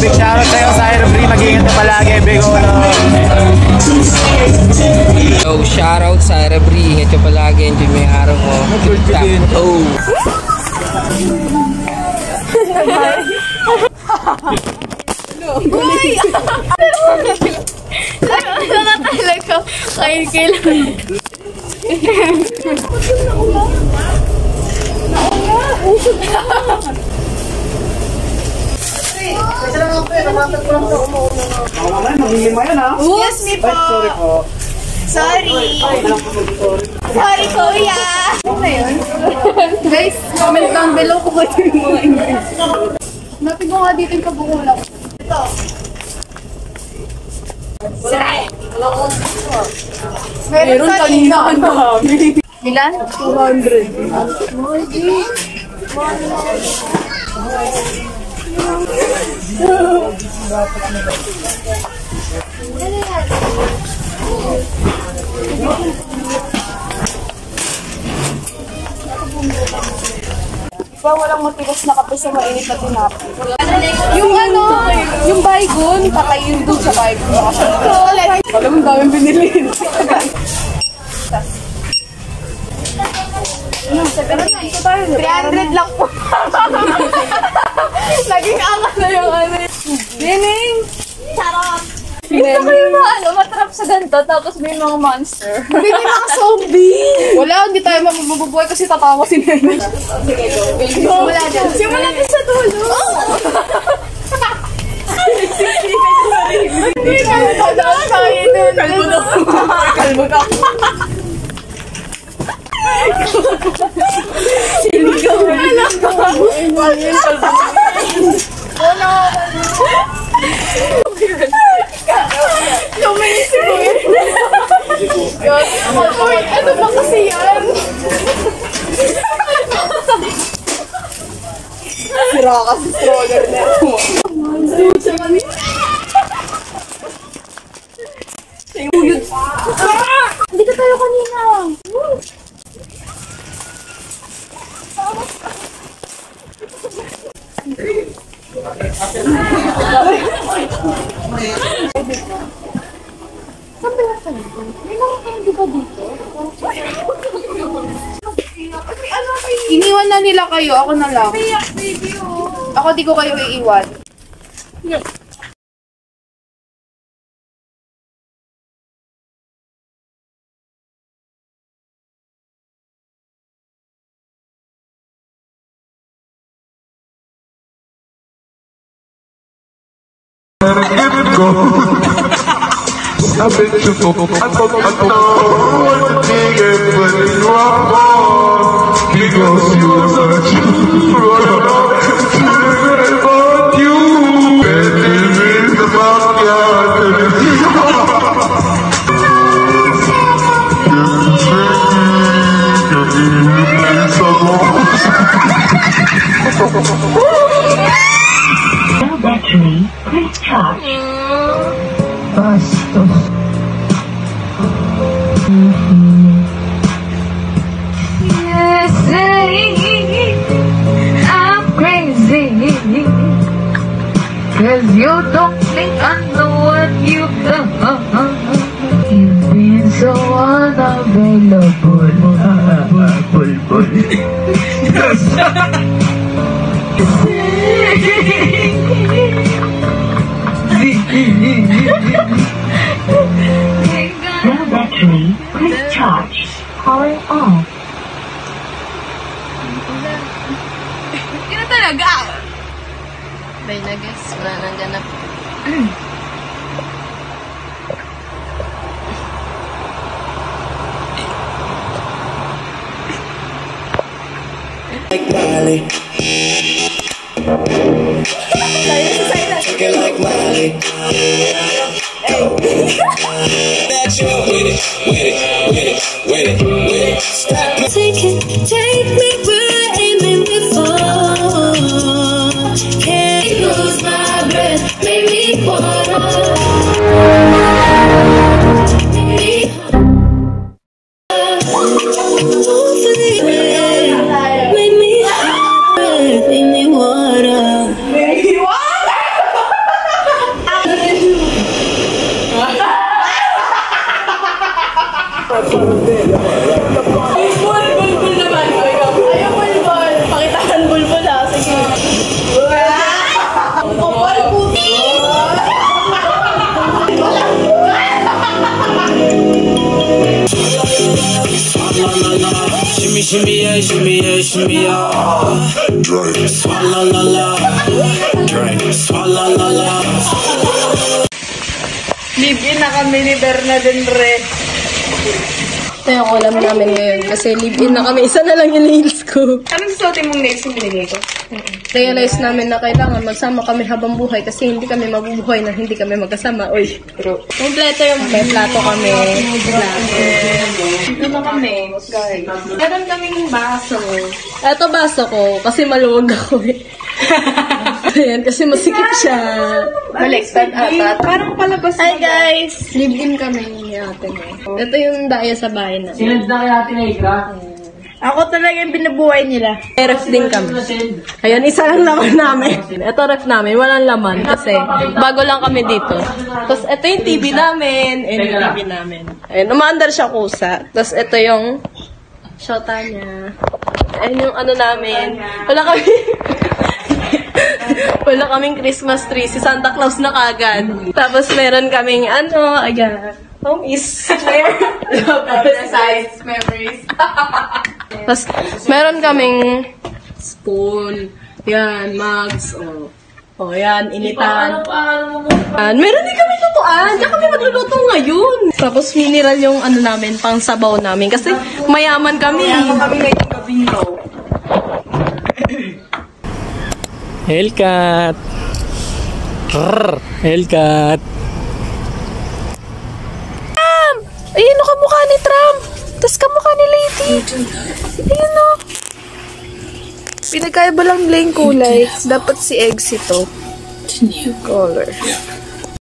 big shoutout sa'yo sa Aerobree. Mag-iingat ka palagi, Bigolo. Yo, shoutout sa Aerobree. Ingat ka palagi. Enjoy mo yung araw mo. Oh. Uy! Ano na talaga? Kailan. Yes, me po. Sorry po. Sorry. Sorry, kuya. Ano na yun? Guys, comment down below kung ano yung mga English. Natin ko nga dito yung kabukulang. Ito. Meron kanina ang dami. Ilan? 200. Diba walang matigas na kape sa mainit na tinapay? Yung ano, yung baygon, patayin doon sa baygon. Alam mo, daming binili. 300 lang po. Naging angas na yung ano. Nining! Charot. Gusto ko yung mga ano, matrap sa ganito, tapos may mga monster. Hindi mga zombie. Wala, hindi tayo mabubuhay kasi tatawa si Nene. Simula dyan. Simula din sa dulo. Hindi kami tatawa tayo dun. Kalbo na. Kalbo na. Siligaw. Wala. Luminis si Kuya. Uy, ano ba kasi yan? Sira ka si stroller na ito. Hindi ka tayo kanina. Saan ba yung kayo? May mga kayo di ba dito? Iniwan na nila kayo, ako na lang. Ako di ko kayo iiwan. I bet you go. I know what the thing is, but you are born because you are true. About you, and it is the backyard. No battery, please charge. Basta. Yes, I'm crazy. Cause you don't think I know what you've done. You've been so unavailable. No battery, please charge. Power off. Hindi na talaga. Bay na guess, wala nang ganap. Like Miley. Looking like Miley. That you with it, with it, with it, with it, with it. Stop. Take me where I aiming before. Can't lose my breath, make me water. Bulbul naman. Ayaw bulbul. Pakitaan bulbul ha. Sige. Kapal puti. Shimmy, shimmy, yeah, shimmy, yeah, shimmy, yeah. Drink. Swalla la la. Drink. Swalla la la. Live-in na kami ni Bernadette Re. Ito yung ulam namin ngayon kasi live-in na kami. Isa na lang yung nails ko. Anong susuotin mong nails yung binigay ko? Realize namin na kailangan magsama kami habang buhay kasi hindi kami mabubuhay na hindi kami magkasama. Uy, true. Kompleto yung may plato kami. Ito na kami, guys. Meron kaming baso. Ito baso ko kasi maluwag ako eh. Ayan, kasi masikip siya. Baliktad ata. Parang palabas. Hi guys! Live-in kami ni ate mo. Ito yung daya sa bahay na. Sinad na kaya natin ay ka. Ako talaga yung binubuhay nila. May ref din kami. Ayun, isa lang laman namin. Ito ref namin, walang laman kasi bago lang kami dito. Tapos ito yung TV namin. Ayun yung TV namin. Ayun, umaandar siya kusa. Tapos ito yung shota niya. Ayun yung ano namin. Wala kaming Christmas tree. Si Santa Claus na kagad. Tapos meron kaming ayan. Homies. Size memories. Tapos, meron kaming spoon. Yan, mugs. Oh, yan, initan. Meron din kami tutuan. Diyan kami magluluto ngayon. Tapos, mineral yung namin, pang sabaw namin. Kasi, mayaman kami. Kami ngayong gabi, no? Hellcat. Hellcat. Ayun, kamukha ni Trump. Tapos kamukha ni Lady. Ayun o. Pinagkaiba lang nila yung kulay. Dapat si Eggs ito. Color.